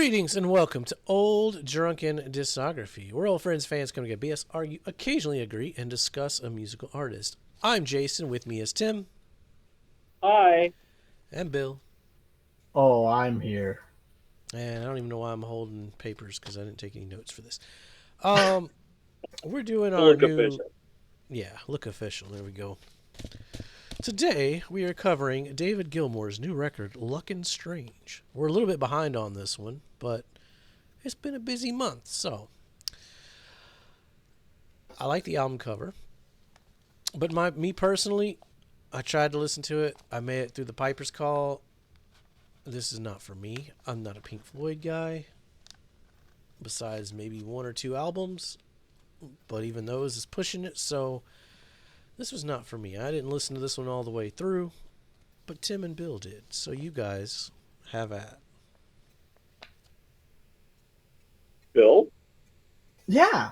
Greetings and welcome to Old Drunken Discography, where old friends, fans come to get BS, argue, occasionally agree, and discuss a musical artist. I'm Jason. With me is Tim Hi. and Bill. Oh, I'm here. And I don't even know why I'm holding papers because I didn't take any notes for this. Um, we're doing To our look new, official. look official. There we go. Today we are covering David Gilmour's new record, Luckin' Strange. We're a little bit behind on this one, but it's been a busy month, so I like the album cover. But me personally, I tried to listen to it. I made it through the Piper's Call. This is not for me. I'm not a Pink Floyd guy. Besides maybe one or two albums, but even those is pushing it. So this was not for me. I didn't listen to this one all the way through, but Tim and Bill did. So you guys have at. Bill? Yeah.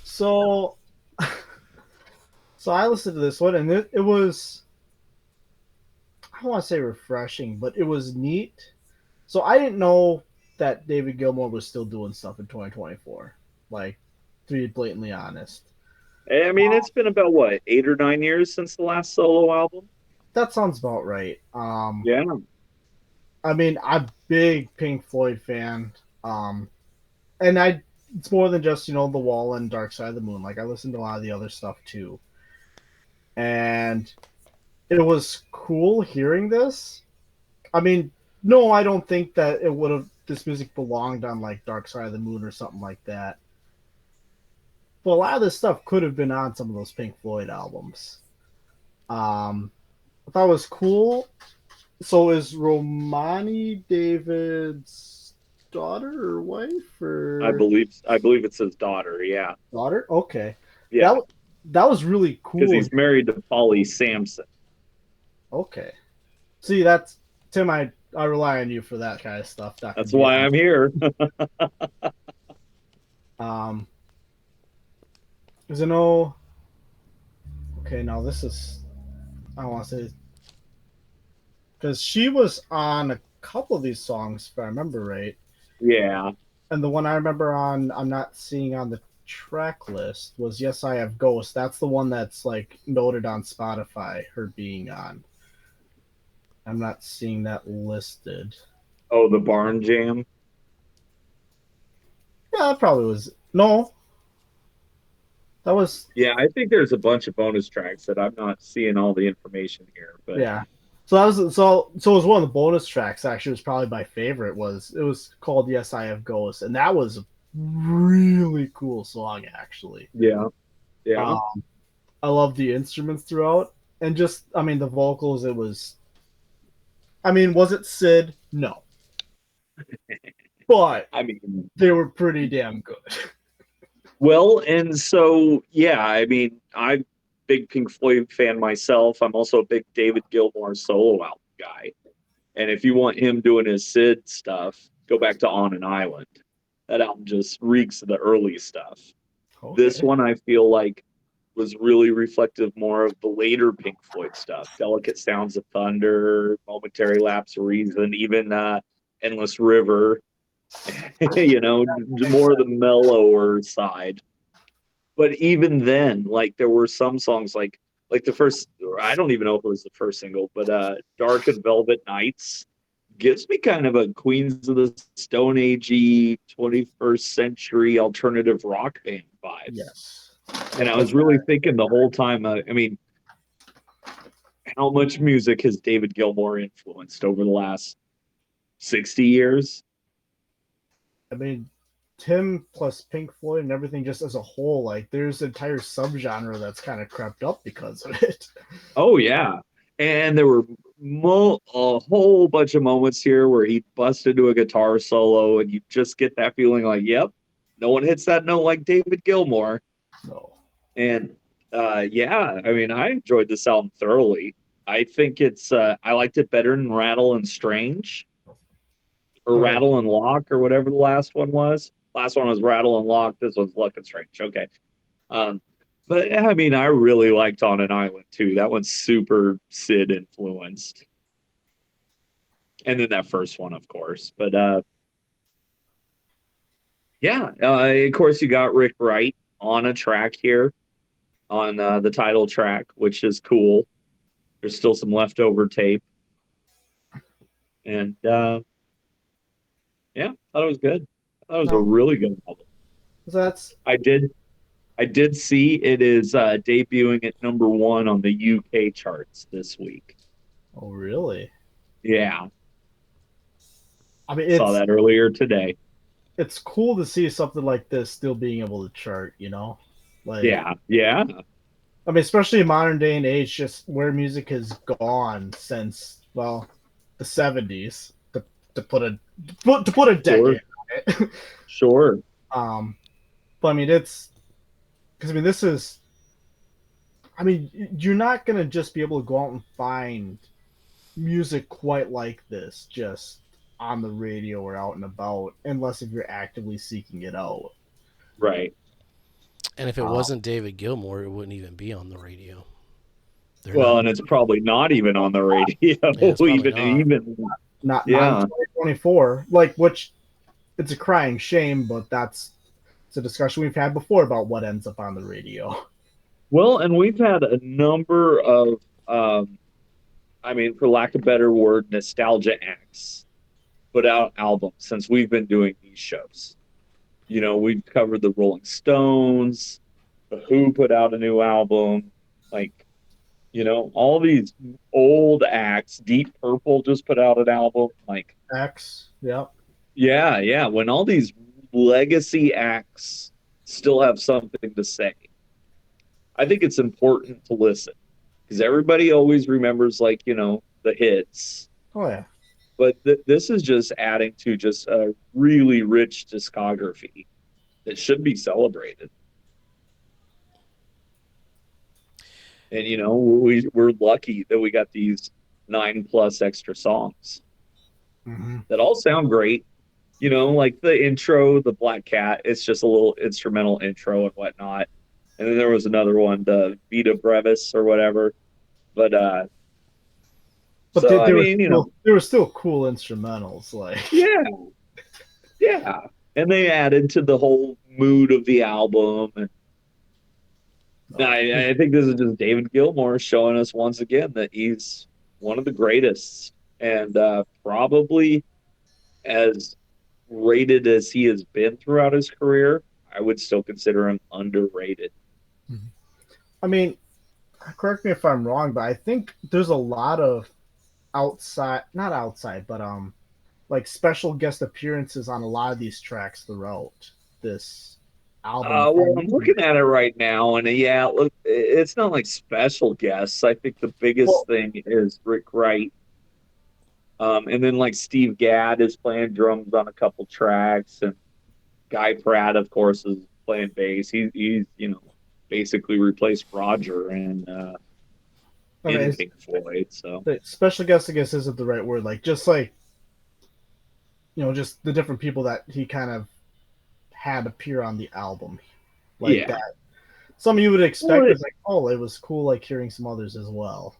So, so I listened to this one, and it was, I don't want to say refreshing, but it was neat. So I didn't know that David Gilmour was still doing stuff in 2024. Like, to be blatantly honest. I mean, it's been about what, 8 or 9 years since the last solo album? That sounds about right. Yeah. I mean, I'm a big Pink Floyd fan. And it's more than just, The Wall and Dark Side of the Moon. Like, I listened to a lot of the other stuff too. And it was cool hearing this. I mean, no, I don't think that this music belonged on like Dark Side of the Moon or something like that. But a lot of this stuff could have been on some of those Pink Floyd albums. I thought it was cool. So is Romani David's daughter or wife I or believe I believe it's his daughter, yeah. daughter? Okay. Yeah. That that was really Because cool. he's married to Polly Sampson. Okay. See, that's Tim. I rely on you for that kind of stuff, Doctor That's why Jason. I'm here. Um, because I know. Okay, now this is. I don't want to say because she was on a couple of these songs, if I remember right. Yeah. And the one I remember I'm not seeing on the track list was "Yes, I Have Ghost." That's the one that's like noted on Spotify. Her being on. I'm not seeing that listed. Oh, the Barn Jam. Yeah, that probably was no. That was Yeah, I think there's a bunch of bonus tracks that I'm not seeing all the information here, but Yeah. So that was so it was one of the bonus tracks actually. It was probably my favorite. It was called Yes I Have Ghosts, and that was a really cool song actually. yeah. Yeah. Um I love the instruments throughout, and just I mean the vocals, was it Sid? No. But I mean, they were pretty damn good. well, and so yeah, I mean, I'm a big Pink Floyd fan myself. I'm also a big David Gilmour solo album guy. And if you want him doing his Sid stuff, go back to On an Island. That album just reeks of the early stuff. This Okay. one I feel like was really reflective more of the later Pink Floyd stuff. Delicate Sounds of Thunder, Momentary Lapse of Reason, even Endless River, more of the mellower side. But even then, like there were some songs like the first, I don't even know if it was the first single, but Dark and Velvet Nights gives me kind of a Queens of the Stone Agey 21st century alternative rock band vibe. Yes. And I was really thinking the whole time, I mean, how much music has David Gilmour influenced over the last 60 years? I mean, Tim plus Pink Floyd and everything just as a whole, like there's an entire subgenre that's kind of crept up because of it. Oh, yeah. And there were a whole bunch of moments here where he bust into a guitar solo, and you just get that feeling like, yep, no one hits that note like David Gilmour. No. And yeah, I mean, I enjoyed this album thoroughly. I think I liked it better than Rattle and Strange or Okay. Rattle and Lock or whatever the last one was. Last one was Rattle and Lock. This one's Luck and Strange. Okay. Um, but I mean, I really liked On an Island too. That one's super Sid influenced. And then that first one, of course. But Yeah, of course you got Rick Wright on a track here on the title track, which is cool. There's still some leftover tape, and yeah, I thought it was good. I thought it was a No, really good album. that's I did I did see it is debuting at #1 on the UK charts this week. oh really? Yeah, I mean, saw that earlier today. it's cool to see something like this still being able to chart. You know, like Yeah, yeah, I mean, especially in modern day and age, just where music has gone since the '70s to put a sure, decade on it. sure. um, but I mean, it's because I mean, this is I mean, you're not gonna just be able to go out and find music quite like this just on the radio or out and about, unless if you're actively seeking it out. Right. And if it Um, wasn't David Gilmour, it wouldn't even be on the radio. They're Well, not. and it's probably not even on the radio. Yeah, it's probably even not. even not in yeah. 2024. Like, which it's a crying shame, but it's a discussion we've had before about what ends up on the radio. Well, and we've had a number of I mean, for lack of a better word, nostalgia acts put out albums since we've been doing these shows. You know, we've covered the Rolling Stones, the Who put out a new album, like, you know, all these old acts. Deep Purple just put out an album. Like, X, yep. yeah, yeah. When all these legacy acts still have something to say, I think it's important to listen because everybody always remembers, like, you know, the hits. Oh yeah. But this is just adding to just a really rich discography that should be celebrated. And, you know, we're lucky that we got these 9+ extra songs Mm-hmm. that all sound great. You know, like the intro, the Black Cat, it's just a little instrumental intro and whatnot. And then there was another one, the Vita Brevis or whatever. But But so I mean, you know, there were still cool instrumentals, like yeah, yeah. And they added to the whole mood of the album. And I think this is just David Gilmour showing us once again that he's one of the greatest and probably as rated as he has been throughout his career. I would still consider him underrated. I mean, correct me if I'm wrong, but I think there's a lot of not outside, but like special guest appearances on a lot of these tracks throughout this album. Well, I'm looking at it right now, and yeah, look, it's not like special guests. I think the biggest Well, thing is Rick Wright. And then like Steve Gadd is playing drums on a couple tracks, and Guy Pratt, of course, is playing bass. He's you know basically replaced Roger I mean, in Pink Floyd. So the special guest, I guess, isn't the right word. Like, just like, you know, just the different people that he kind of had appear on the album, like yeah, that. Some you would expect well, is like, oh, it was cool, like hearing some others as well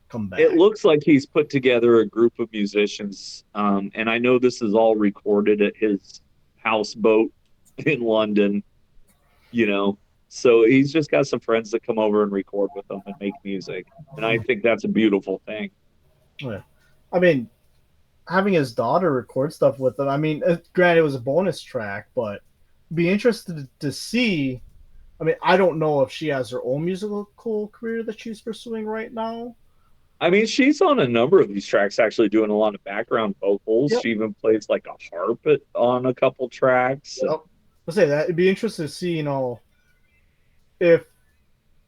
come back. it looks like he's put together a group of musicians, and I know this is all recorded at his houseboat in London. You know, so he's just got some friends that come over and record with him and make music, and I think that's a beautiful thing. Yeah. I mean, having his daughter record stuff with him. I mean, granted, it was a bonus track, but be interested to see. I mean, I don't know if she has her own musical career that she's pursuing right now. I mean, she's on a number of these tracks, actually doing a lot of background vocals. Yep. She even plays like a harp on a couple tracks. Yep. I'll say that it'd be interesting to see, you know, if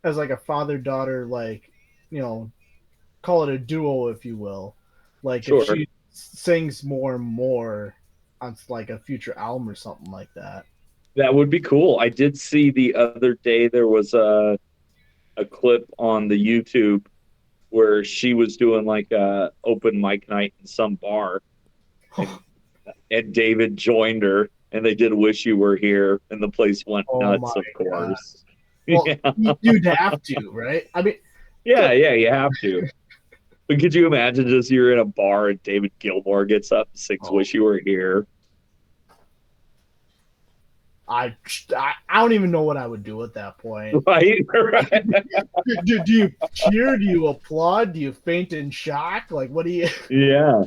as like a father daughter, like, you know, call it a duo, if you will, like Sure. if she sings more and more on like a future album or something like that. That would be cool. I did see the other day there was a clip on the YouTube where she was doing like a open mic night in some bar, and David joined her, and they did "Wish You Were Here," and the place went nuts, of course. Well, Yeah. you'd have to, right? I mean, Yeah, you have to. But could you imagine just you're in a bar and David Gilmour gets up and sings "Wish You Were Here"? I don't even know what I would do at that point. Right? Right. Do you cheer? Do you applaud? Do you faint in shock? Like, what do you? Yeah.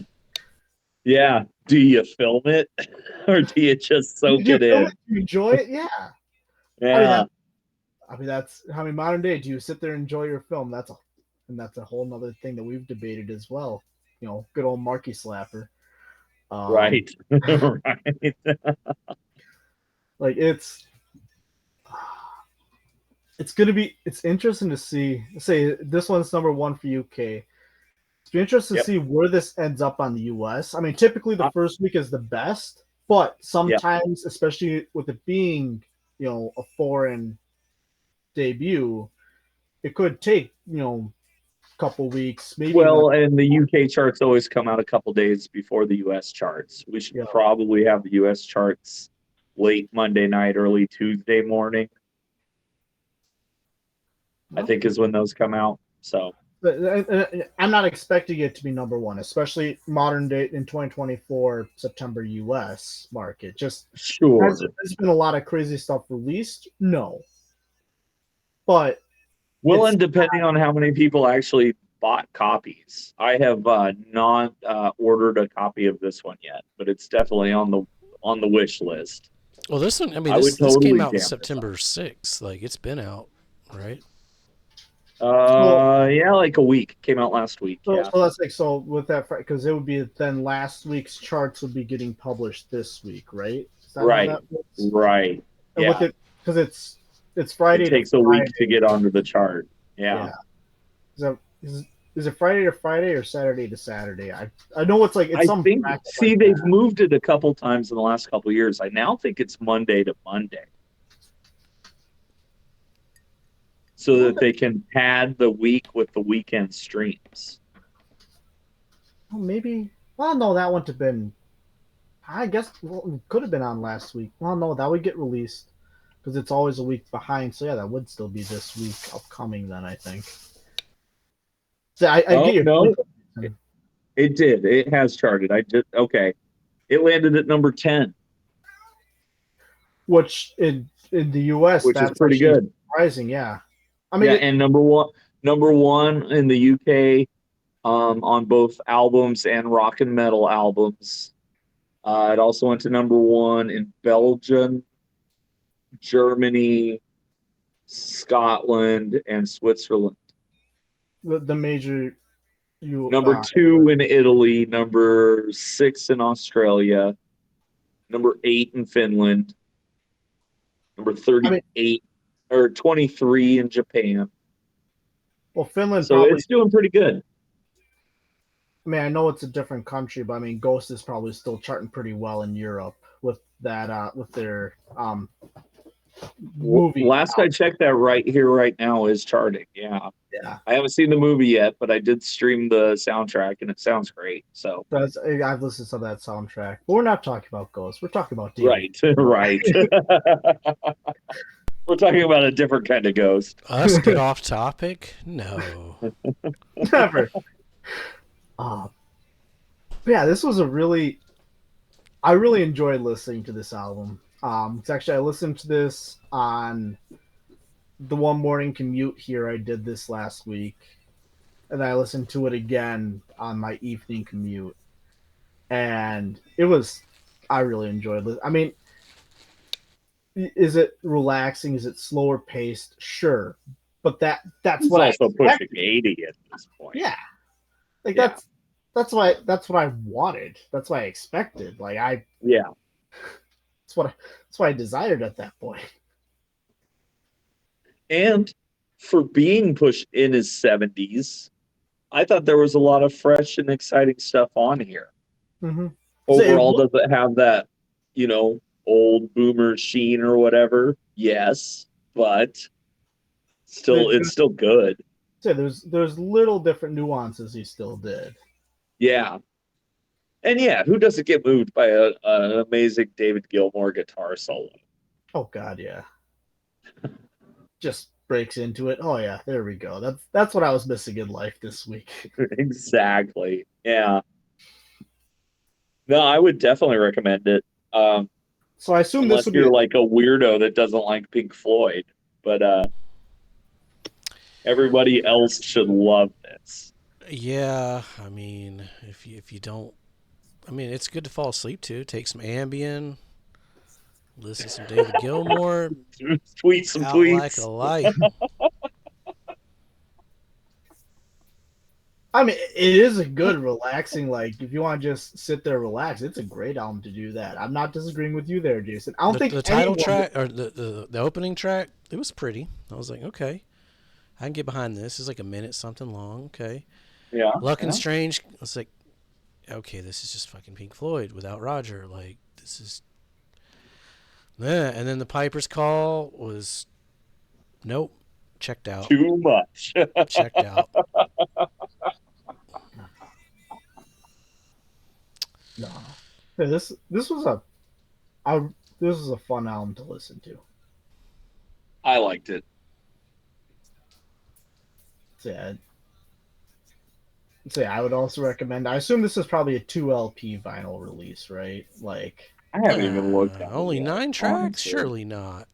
Yeah. Do you film it or do you just Do soak you it feel in? it? Do you enjoy it? Yeah. I mean Yeah. that. That's modern day. Do you sit there and enjoy your film? That's a whole nother thing that we've debated as well. Good old Marky Slapper. Right. Right. Like it's interesting to see. Say this one's number one for UK. It's be interesting to Yep. see where this ends up on the US. I mean, typically the first week is the best, but sometimes, especially with it being a foreign debut, it could take couple weeks, maybe even Well, and the UK charts always come out a couple days before the US charts. We should probably have the US charts late Monday night, early Tuesday morning. I think is when those come out. So I'm not expecting it to be number one, especially modern day in 2024 September US market. Just sure, there's been a lot of crazy stuff released. No, but well, and depending on how many people actually bought copies, I have not ordered a copy of this one yet, but it's definitely on the wish list. Well, this one, I mean, this came out September 6th. Like, it's been out, right? Yeah, like a week. Came out last week. So, yeah. So that's like with that because it would be then last week's charts would be getting published this week, right? Right. Right. And with it because it's Friday. It takes a week to get onto the chart. Yeah. Is it Friday to Friday or Saturday to Saturday? I know it's like it's they've moved it a couple times in the last couple of years. I now think it's Monday to Monday. So that they can pad the week with the weekend streams. Well, maybe. Well, no, that wouldn't have been. I guess it could have been on last week. Well, no, that would get released because it's always a week behind. So yeah, that would still be this week upcoming. Then I think. So I get your point. It did. It has charted. Okay. It landed at number 10, which in the US, which is pretty good. Surprising, yeah. I mean, and number one in the UK on both albums and rock and metal albums. It also went to number one in Belgium, Germany, Scotland, and Switzerland. The major. Number 2 in Italy, number 6 in Australia, number 8 in Finland, number 38 or 23 in Japan. Well, Finland. So it's doing pretty good. I mean, I know it's a different country, but I mean, Ghost is probably still charting pretty well in Europe with that with their movie. Last I checked, that right now is charting. Yeah. I haven't seen the movie yet, but I did stream the soundtrack, and it sounds great. So I've listened to that soundtrack, but we're not talking about Ghost. We're talking about David. Right. We're talking about a different kind of ghost. Us get off topic? No. Never. Yeah, this was I really enjoyed listening to this album. It's actually, I listened to this on the one morning commute here. I did this last week, and I listened to it again on my evening commute, and I really enjoyed it. I mean, is it relaxing? Is it slower paced? Sure, but that's it's what also pushing 80 at this point. Yeah, that's what I wanted. That's what I expected. That's what I desired at that point. And for being pushed in his 70s, I thought there was a lot of fresh and exciting stuff on here. Mm-hmm. Overall, does it have that, old boomer sheen or whatever? Yes, but it's still good. So there's little different nuances he still did. Yeah. And yeah, who doesn't get moved by an amazing David Gilmour guitar solo? Oh God, yeah. Just breaks into it. Oh yeah, there we go. That's what I was missing in life this week. Exactly. Yeah. No, I would definitely recommend it. So I assume unless this would be you're like a weirdo that doesn't like Pink Floyd. But everybody else should love this. Yeah, I mean, if you don't, I mean, it's good to fall asleep to. Take some Ambien, listen to some David Gilmour, Tweet some out like a tweets. light. I mean, it is a good, relaxing, like, if you want to just sit there and relax, it's a great album to do that. I'm not disagreeing with you there, Jason. I don't think The title anyone... track or the opening track, it was pretty. I was like, okay, I can get behind this. It's like a minute something long. Okay, Yeah. Luck and yeah. Strange. I was like, okay, this is just fucking Pink Floyd without Roger. Like, this is. Yeah, and then the Piper's Call was, nope, checked out. Too much. Checked out. No. Yeah, this was this was a fun album to listen to. I liked it. So yeah, I would also recommend. I assume this is probably a 2 LP vinyl release, right? Like, I haven't even looked at it Only yet, 9 tracks? honestly. Surely not.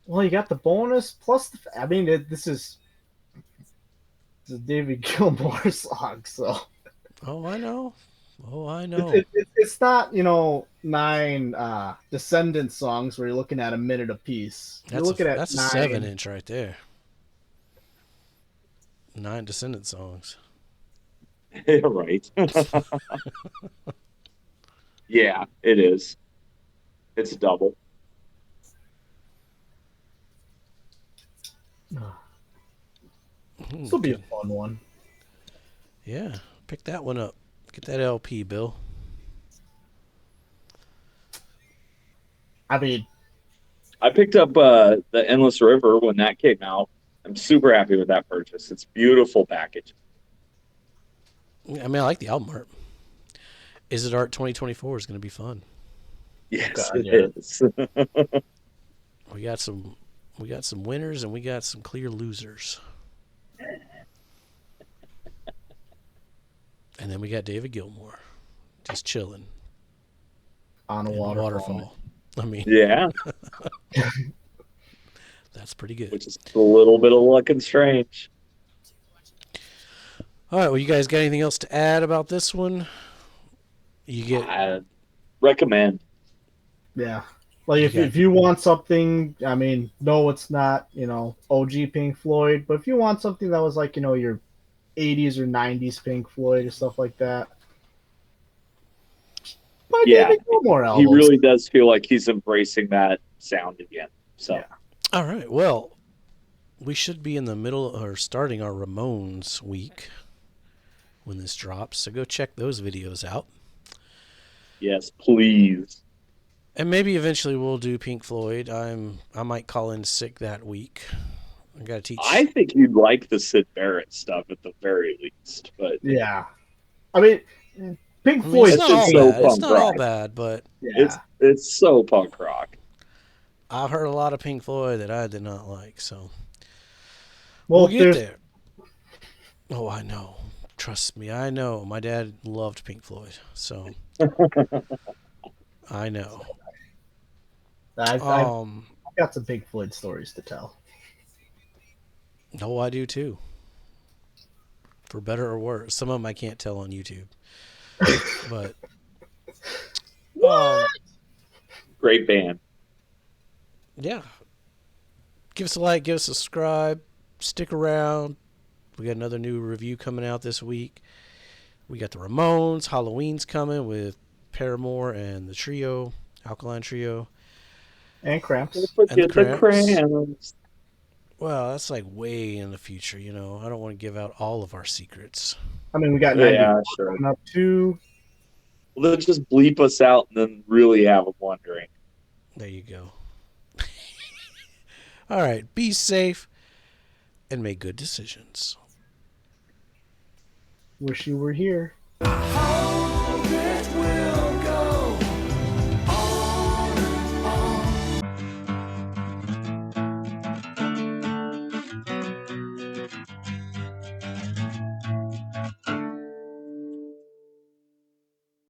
well, you got the bonus plus. I mean, this is a David Gilmour song, so Oh, I know. Oh, I know. it's not 9 Descendant songs where you're looking at a minute apiece. You're looking at That's a 9. 7-inch right there. 9 Descendant songs. Right. Yeah, it is. It's a double. This will be a fun one. Yeah, pick that one up. Get that LP, Bill. I mean, I picked up the Endless River when that came out. I'm super happy with that purchase. It's beautiful package. I mean, I like the album art. Is It Art 2024 is going to be fun. Yes, God, it yeah. is. We got some winners and we got some clear losers. And then we got David Gilmour just chilling on a in a waterfall. I mean, Yeah, that's pretty good. which is a little bit of Luck and Strange. All right, well, you guys got anything else to add about this one? You get I recommend. Yeah. Like, You got- if you want something, I mean, no, it's not, OG Pink Floyd, but if you want something that was like, your 80s or 90s Pink Floyd or stuff like that, buy Yeah, David Gilmour he albums. really does feel like he's embracing that sound again. So Yeah. all right. Well, we should be in the middle or starting our Ramones week when this drops. So go check those videos out. yes, please. And maybe eventually we'll do Pink Floyd. I might call in sick that week. I got to teach. I think you'd like the Sid Barrett stuff at the very least, but Yeah. I mean, Pink I mean, Floyd it's not all so bad. It's punk not all rock. bad, but Yeah. it's so punk rock. I've heard a lot of Pink Floyd that I did not like. So Well, we'll get there. Oh, I know. Trust me, I know. My dad loved Pink Floyd, so I know. I've got some Pink Floyd stories to tell. No, I do too. For better or worse. Some of them I can't tell on YouTube. But Great band. yeah. Give us a like, give us a subscribe, stick around. We got another new review coming out this week. We got the Ramones, Halloween's coming with Paramore and the trio, Alkaline Trio. And Cramps. Forget the the Cramps. Cramps. Well, that's like way in the future, I don't want to give out all of our secrets. I mean, we got Yeah, 94 sure. coming up too. Well, then just bleep us out and then really have them wondering. There you go. All right, be safe and make good decisions. Wish you were here. Hold